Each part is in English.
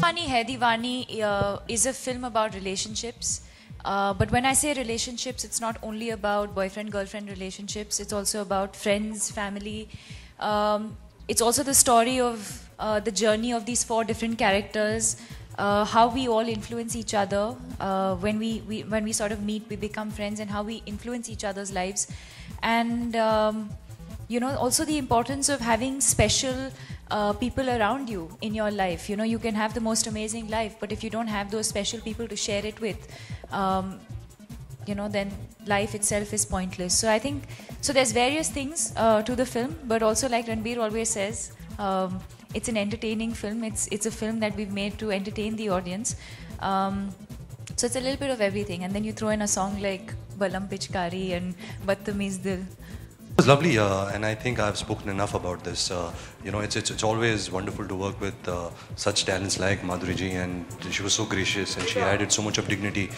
Diwani Hai Diwani is a film about relationships. But when I say relationships, it's not only about boyfriend-girlfriend relationships. It's also about friends, family. It's also the story of the journey of these four different characters, how we all influence each other. When we sort of meet, we become friends, and how we influence each other's lives. And also the importance of having special people around you in your life. You can have the most amazing life, but if you don't have those special people to share it with, then life itself is pointless. So I think, there's various things to the film, but also like Ranbir always says, it's an entertaining film. It's a film that we've made to entertain the audience. So it's a little bit of everything, and then you throw in a song like Balam Pichkari and Badtameez Dil. It was lovely, and I think I've spoken enough about this. It's always wonderful to work with such talents like Madhuri ji, and she was so gracious and she added so much of dignity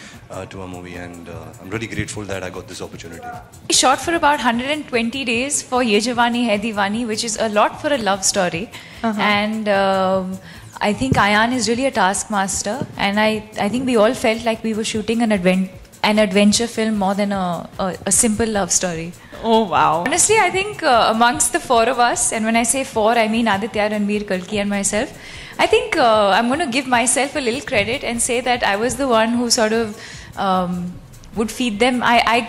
to our movie, and I'm really grateful that I got this opportunity. We shot for about 120 days for Ye Jawani Hai Diwani, which is a lot for a love story. And I think Ayan is really a taskmaster, and I think we all felt like we were shooting an adventure film more than a simple love story. Oh wow. Honestly, I think amongst the four of us, and when I say four, I mean Aditya, Ranbir, Kalki and myself, I think I'm going to give myself a little credit and say that I was the one who sort of would feed them.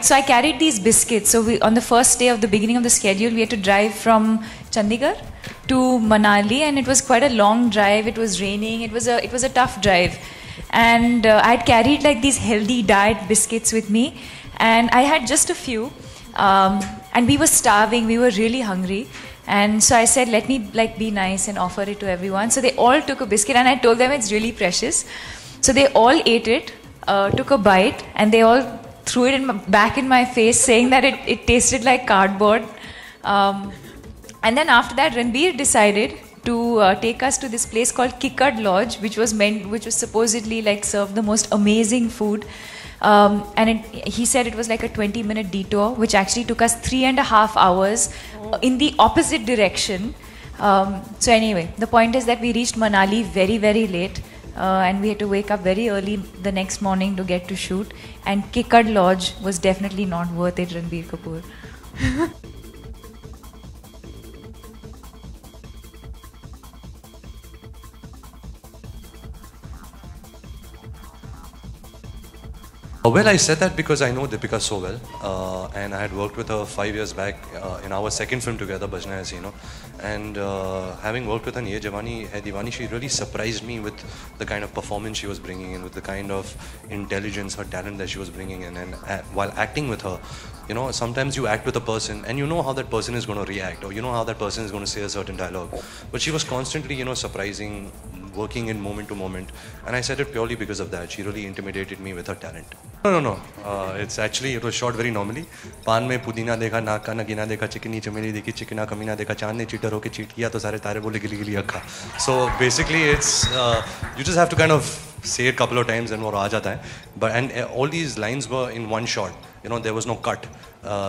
So I carried these biscuits. So on the first day of the beginning of the schedule, we had to drive from Chandigarh to Manali, and it was quite a long drive. It was raining. It was a tough drive. And I had carried like these healthy diet biscuits with me, and I had just a few. And we were starving, we were really hungry, and so I said, let me be nice and offer it to everyone. So they all took a biscuit, and I told them it's really precious. So they all ate it, took a bite, and they all threw it back in my face, saying that it tasted like cardboard. And then after that, Ranbir decided to take us to this place called Kikkad Lodge, which was supposedly serve the most amazing food. And he said it was like a 20-minute detour, which actually took us 3.5 hours in the opposite direction. So anyway, the point is that we reached Manali very, very late, and we had to wake up very early the next morning to get to shoot. And Kikkad Lodge was definitely not worth it, Ranbir Kapoor. Well, I said that because I know Deepika so well, and I had worked with her 5 years back in our second film together, Bajna Hasino. And having worked with her in Ye Jawani Hai Diwani, she really surprised me with the kind of performance she was bringing in, with the kind of intelligence, her talent that she was bringing in. And while acting with her, sometimes you act with a person and you know how that person is going to react, or you know how that person is going to say a certain dialogue. But she was constantly, surprising, working in moment to moment, and I said it purely because of that. She really intimidated me with her talent. No. It was shot very normally. Paan mein pudina dekha, naak ka nagina dekha, chikni chameli dekhi, chikna kamina dekha, chand ne cheater hoke cheat kiya to sare tare bole gili gili akka. So basically, it's you just have to kind of say it a couple of times and more aa jata hai. And all these lines were in one shot. There was no cut,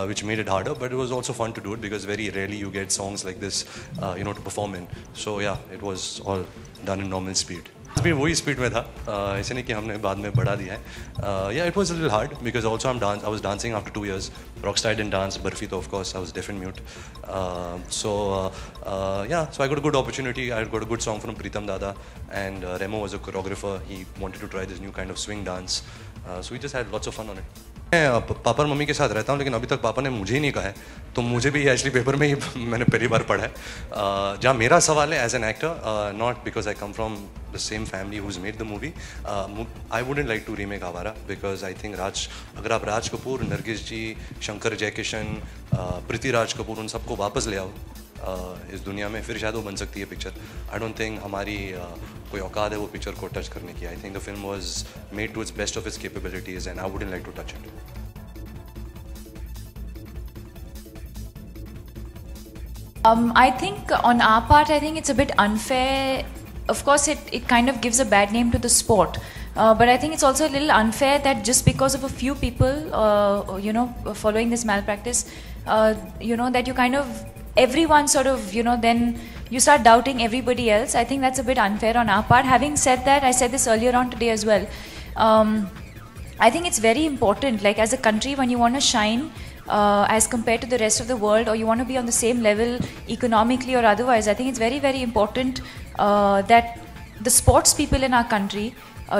which made it harder, but it was also fun to do it because very rarely you get songs like this, to perform in. So yeah, it was all done in normal speed. भी वही speed में था, ऐसे नहीं कि हमने बाद में बढ़ा दिया है. Yeah, it was a little hard because also I was dancing after 2 years. Rockstar didn't dance, Barfi though, of course, I was deaf and mute. So I got a good opportunity. I got a good song from Pritam Dada, and Remo was a choreographer. He wanted to try this new kind of swing dance. So we just had lots of fun on it. मैं पापा और mummy के साथ रहता हूँ, लेकिन अभी तक पापा ने मुझे ही नहीं कहा है, तो मुझे भी एक्चुअली पेपर में ही मैंने पहली बार पढ़ा है. जहाँ मेरा सवाल है as an actor, not because I come from the same family who's made the movie, I wouldn't like to remake Awara, because I think अगर आप राज कपूर, नरगिस जी, शंकर जयकिशन, पृथ्वीराज कपूर, उन सबको वापस ले आओ इस दुनिया में, फिर शायद वो बन सकती है पिक्चर. आई डोंट थिंक हमारी कोई औकात है वो पिक्चर को टच करने की. I think the film was made to its best of its capabilities and I wouldn't like to touch it. I think on our part, I think it's a bit unfair. Of course, it kind of gives a bad name to the sport. But I think it's also a little unfair that just because of a few people, following this malpractice, that you kind of, everyone sort of, then you start doubting everybody else. I think that's a bit unfair on our part. Having said that, I said this earlier on today as well. I think it's very important, like as a country, when you want to shine as compared to the rest of the world, or you want to be on the same level economically or otherwise, I think it's very, very important that the sports people in our country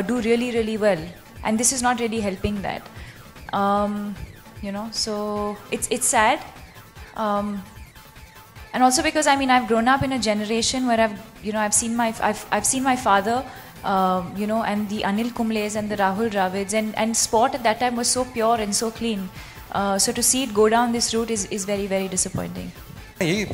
do really, really well. And this is not really helping that. So it's sad. And also because, I mean, I've grown up in a generation where I've seen my father, and the Anil Kumbles and the Rahul Dravids, and sport at that time was so pure and so clean. So to see it go down this route is very, very disappointing. ये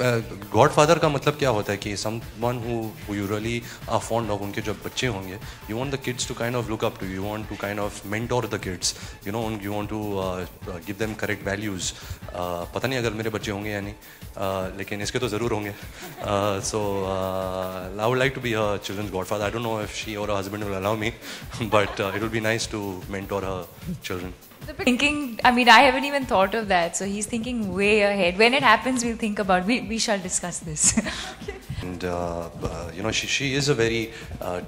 godfather का मतलब क्या होता है कि someone who you really are fond of, उनके जब बच्चे होंगे, you want the kids to kind of look up to you want to kind of mentor the kids, you want to give them correct values. पता नहीं अगर मेरे बच्चे होंगे या नहीं, लेकिन इसके तो ज़रूर होंगे. So I would like to be her children's godfather. I don't know if she or her husband will allow me, but it would be nice to mentor her children. Thinking, I mean, I haven't even thought of that. So he's thinking way ahead. When it happens, we'll think about. We shall discuss this. And she is a very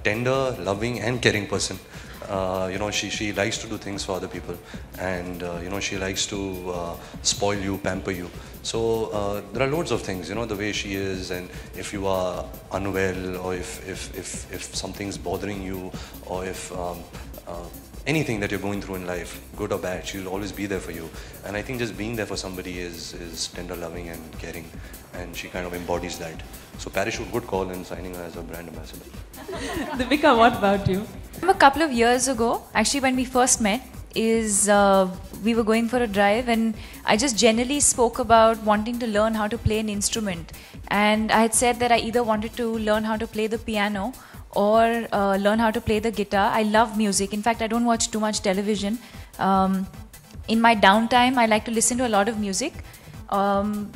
tender, loving, and caring person. She likes to do things for other people, and she likes to spoil you, pamper you. So there are loads of things, the way she is, and if you are unwell, or if something's bothering you, or if anything that you're going through in life, good or bad, she'll always be there for you. And I think just being there for somebody is tender, loving, and caring, and she kind of embodies that. So Parachute, good call in signing her as a brand ambassador. Deepika, what about you? A couple of years ago, actually when we first met, we were going for a drive, and I just generally spoke about wanting to learn how to play an instrument. And I had said that I either wanted to learn how to play the piano or learn how to play the guitar. I love music. In fact, I don't watch too much television. In my downtime, I like to listen to a lot of music. And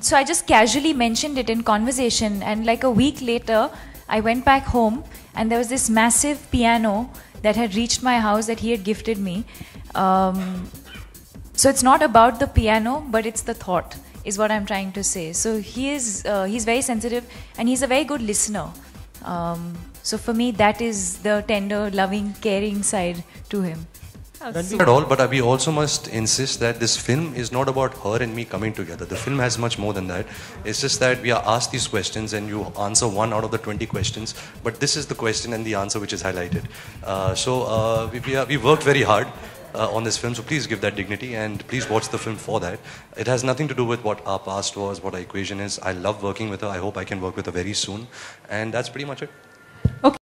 so I just casually mentioned it in conversation, and like a week later, I went back home, and there was this massive piano that had reached my house that he had gifted me. So it's not about the piano, but it's the thought, is what I'm trying to say. So he's very sensitive, and he's a very good listener. So for me, that is the tender, loving, caring side to him. Not at all, but we also must insist that this film is not about her and me coming together. The film has much more than that. It's just that we are asked these questions and you answer one out of the 20 questions, but this is the question and the answer which is highlighted. So we worked very hard on this film, so please give that dignity and please watch the film for that. It has nothing to do with what our past was, what our equation is. I love working with her. I hope I can work with her very soon, and that's pretty much it. Okay.